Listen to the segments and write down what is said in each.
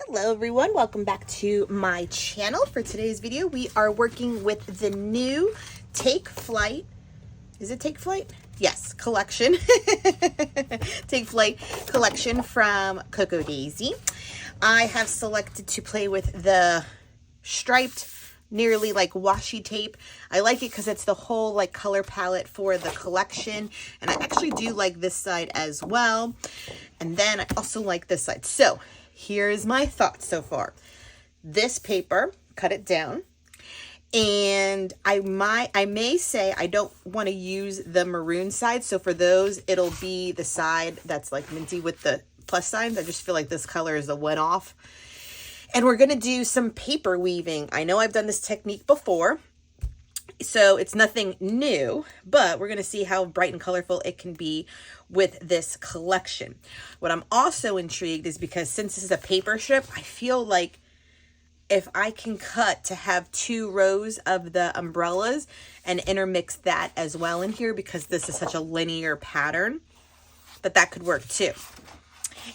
Hello everyone, welcome back to my channel. For today's video, we are working with the new Take Flight. Is it Take Flight? Yes, collection. Take Flight collection from Cocoa Daisy. I have selected to play with the striped, nearly like washi tape. I like it because it's the whole like color palette for the collection, and I actually do like this side as well. And then I also like this side. So here's my thoughts so far. This paper, cut it down, and I may say I don't want to use the maroon side. So for those, it'll be the side that's like minty with the plus signs. I just feel like this color is the one off. And we're going to do some paper weaving. I know I've done this technique before, so it's nothing new, but we're going to see how bright and colorful it can be with this collection. What I'm also intrigued is because since this is a paper strip, I feel like if I can cut to have 2 rows of the umbrellas and intermix that as well in here, because this is such a linear pattern, that could work too.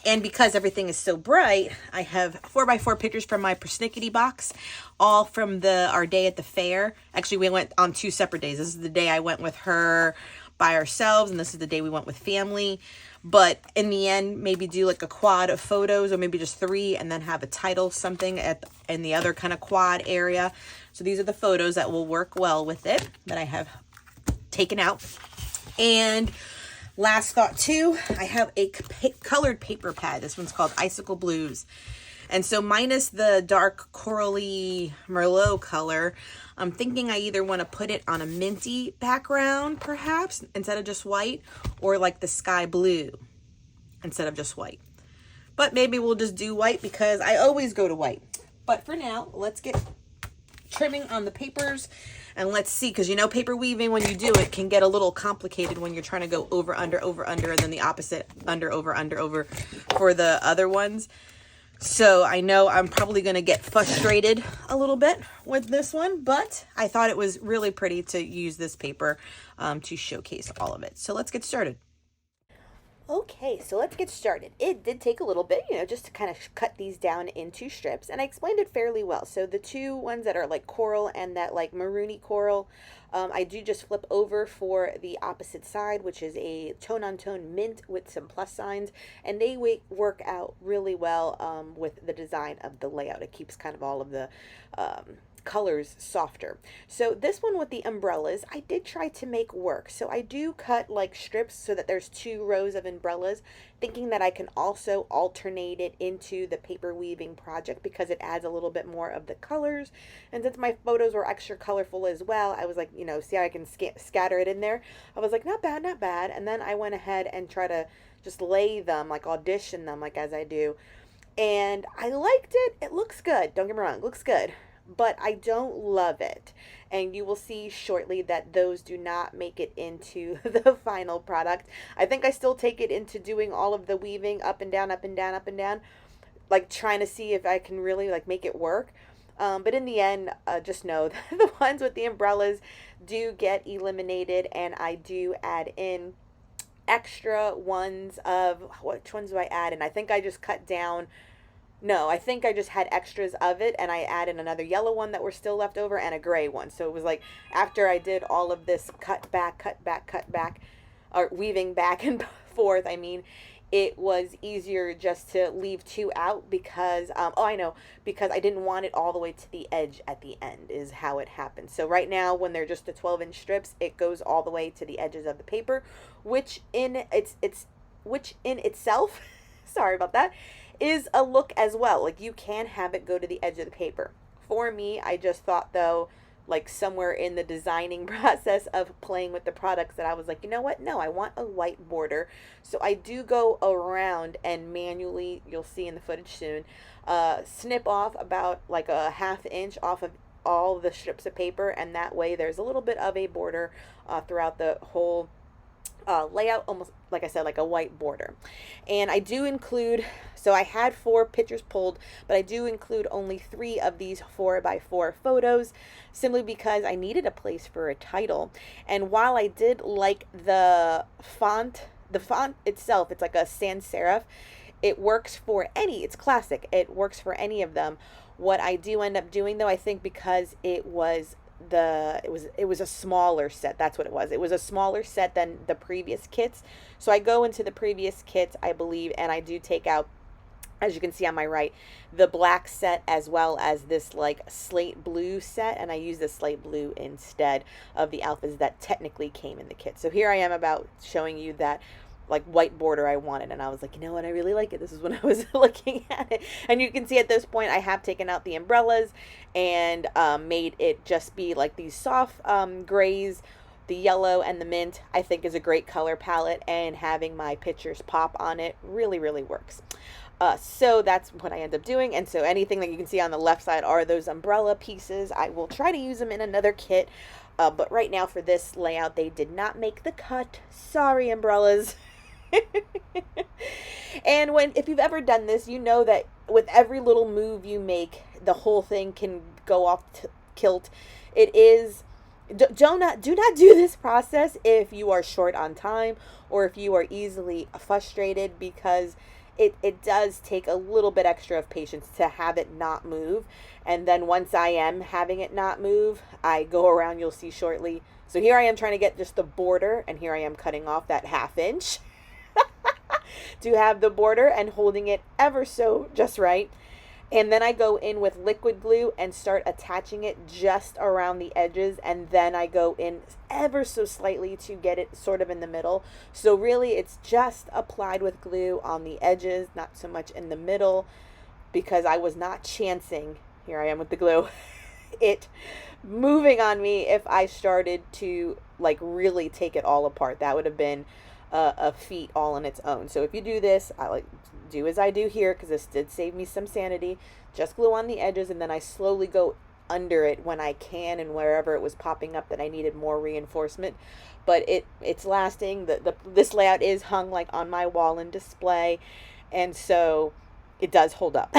And because everything is so bright, I have 4x4 pictures from my Persnickety box, all from our day at the fair. Actually, we went on 2 separate days. This is the day I went with her by ourselves, and this is the day we went with family. But in the end, maybe do like a quad of photos, or maybe just 3, and then have a title something in the other kind of quad area. So these are the photos that will work well with it that I have taken out. And last thought too, I have a colored paper pad. This one's called Icicle Blues. And so minus the dark corally Merlot color, I'm thinking I either want to put it on a minty background perhaps instead of just white, or like the sky blue instead of just white. But maybe we'll just do white because I always go to white. But for now, let's get trimming on the papers. And let's see, because you know paper weaving, when you do it, can get a little complicated when you're trying to go over, under, and then the opposite, under, over for the other ones. So I know I'm probably going to get frustrated a little bit with this one, but I thought it was really pretty to use this paper to showcase all of it. So let's get started. Okay, so let's get started. It did take a little bit, just to kind of cut these down into strips, and I explained it fairly well. So the 2 ones that are like coral and that like maroony coral, I do just flip over for the opposite side, which is a tone-on-tone mint with some plus signs, and they work out really well with the design of the layout. It keeps kind of all of the colors softer. So this one with the umbrellas, I did try to make work. So I do cut like strips so that there's 2 rows of umbrellas, thinking that I can also alternate it into the paper weaving project because it adds a little bit more of the colors. And since my photos were extra colorful as well, I was like, see how I can scatter it in there. I was like, not bad, not bad. And then I went ahead and try to just lay them, like audition them, like as I do. And I liked it. It looks good. Don't get me wrong, it looks good. But I don't love it, and you will see shortly that those do not make it into the final product. I think I still take it into doing all of the weaving up and down, up and down, up and down, like trying to see if I can really like make it work. But in the end, just know that the ones with the umbrellas do get eliminated, and I do add in extra ones of, which ones do I add in? I think I just cut down. No, I think I just had extras of it, and I added another yellow one that were still left over and a gray one. So it was like after I did all of this cut back, or weaving back and forth, it was easier just to leave 2 out because, because I didn't want it all the way to the edge at the end is how it happened. So right now, when they're just the 12-inch strips, it goes all the way to the edges of the paper, which in itself, sorry about that, is a look as well. Like you can have it go to the edge of the paper. For me, I just thought though, like somewhere in the designing process of playing with the products, that I was like, you know what? No, I want a white border. So I do go around and manually, you'll see in the footage soon, snip off about like a 1/2 inch off of all the strips of paper, and that way there's a little bit of a border throughout the whole layout, almost like I said, like a white border. And I do include, so I had 4 pictures pulled, but I do include only 3 of these 4x4 photos, simply because I needed a place for a title. And while I did like the font itself, it's like a sans serif, it works for any, it's classic. It works for any of them. What I do end up doing though, I think because it was a smaller set. That's what it was. It was a smaller set than the previous kits. So I go into the previous kits, I believe, and I do take out, as you can see on my right, the black set as well as this like slate blue set, and I use the slate blue instead of the alphas that technically came in the kit. So here I am about showing you that like white border I wanted, and I was like, you know what, I really like it. This is when I was looking at it, and you can see at this point I have taken out the umbrellas and made it just be like these soft grays. The yellow and the mint I think is a great color palette, and having my pictures pop on it really works. So that's what I end up doing. And so anything that you can see on the left side are those umbrella pieces. I will try to use them in another kit, but right now for this layout they did not make the cut. Sorry, umbrellas. And if you've ever done this, you know that with every little move you make, the whole thing can go off kilt. It is, do not do this process if you are short on time or if you are easily frustrated, because it does take a little bit extra of patience to have it not move. And then once I am having it not move, I go around, you'll see shortly. So here I am trying to get just the border, and here I am cutting off that 1/2 inch to have the border and holding it ever so just right. And then I go in with liquid glue and start attaching it just around the edges, and then I go in ever so slightly to get it sort of in the middle. So really it's just applied with glue on the edges, not so much in the middle, because I was not chancing, here I am with the glue, it moving on me if I started to like really take it all apart. That would have been a feat all on its own. So if you do this, I like do as I do here, because this did save me some sanity. Just glue on the edges, and then I slowly go under it when I can, and wherever it was popping up that I needed more reinforcement. But it's lasting. This layout is hung like on my wall and display, and so it does hold up.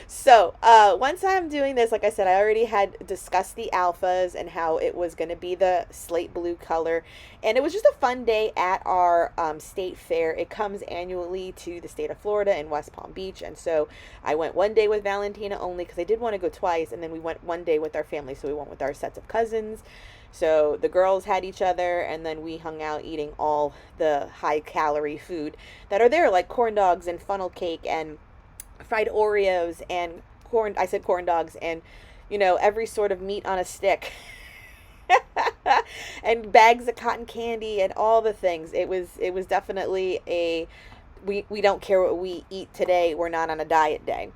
So once I'm doing this, like I said, I already had discussed the alphas and how it was going to be the slate blue color. And it was just a fun day at our state fair. It comes annually to the state of Florida in West Palm Beach. And so I went one day with Valentina only because I did want to go twice. And then we went one day with our family. So we went with our sets of cousins. So the girls had each other, and then we hung out eating all the high calorie food that are there, like corn dogs and funnel cake and fried Oreos and corn dogs, and you know, every sort of meat on a stick and bags of cotton candy and all the things. It was definitely we don't care what we eat today, we're not on a diet day.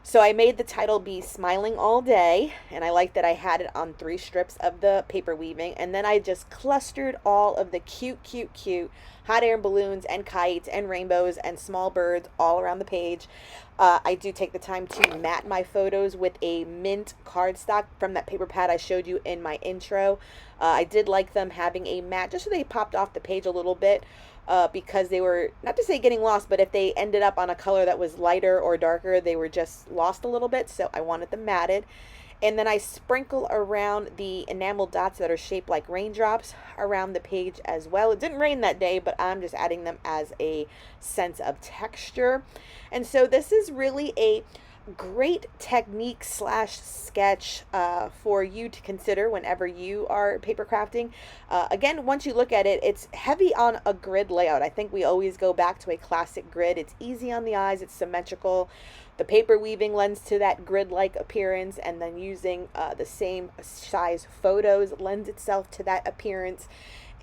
So I made the title be Smiling All Day, and I like that I had it on 3 strips of the paper weaving, and then I just clustered all of the cute hot air balloons and kites and rainbows and small birds all around the page. I do take the time to mat my photos with a mint cardstock from that paper pad I showed you in my intro. I did like them having a mat just so they popped off the page a little bit. Because they were, not to say getting lost, but if they ended up on a color that was lighter or darker, they were just lost a little bit. So I wanted them matted. And then I sprinkle around the enamel dots that are shaped like raindrops around the page as well. It didn't rain that day, but I'm just adding them as a sense of texture. And so this is really a great technique / sketch for you to consider whenever you are paper crafting. Again, once you look at it, it's heavy on a grid layout. I think we always go back to a classic grid. It's easy on the eyes, it's symmetrical. The paper weaving lends to that grid-like appearance, and then using the same size photos lends itself to that appearance.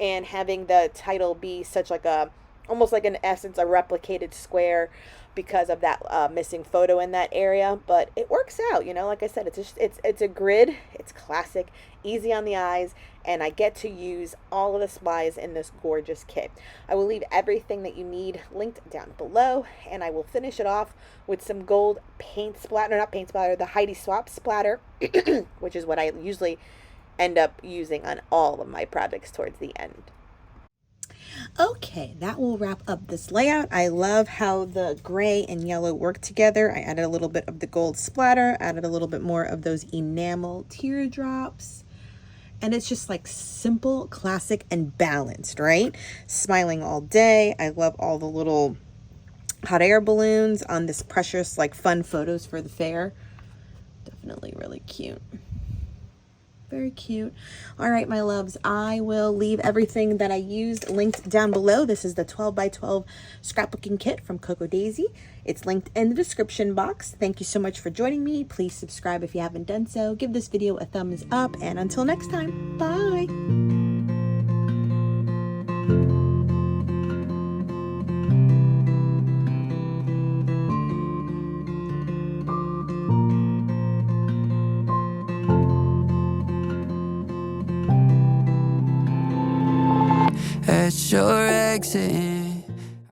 And having the title be such like almost like in essence a replicated square because of that missing photo in that area, but it works out, you know. Like I said, it's a grid, it's classic, easy on the eyes, and I get to use all of the supplies in this gorgeous kit. I will leave everything that you need linked down below, and I will finish it off with some gold paint splatter, not paint splatter, the Heidi Swap splatter, which is what I usually end up using on all of my projects towards the end. Okay, that will wrap up this layout. I love how the gray and yellow work together. I added a little bit of the gold splatter, added a little bit more of those enamel teardrops. And it's just like simple, classic, and balanced, right? Smiling all day. I love all the little hot air balloons on this precious, like, fun photos for the fair. Definitely really cute. Very cute. All right, my loves, I will leave everything that I used linked down below. This is the 12 by 12 scrapbooking kit from Coco Daisy. It's linked in the description box. Thank you so much for joining me. Please subscribe if you haven't done so. Give this video a thumbs up, and until next time, bye. At your exit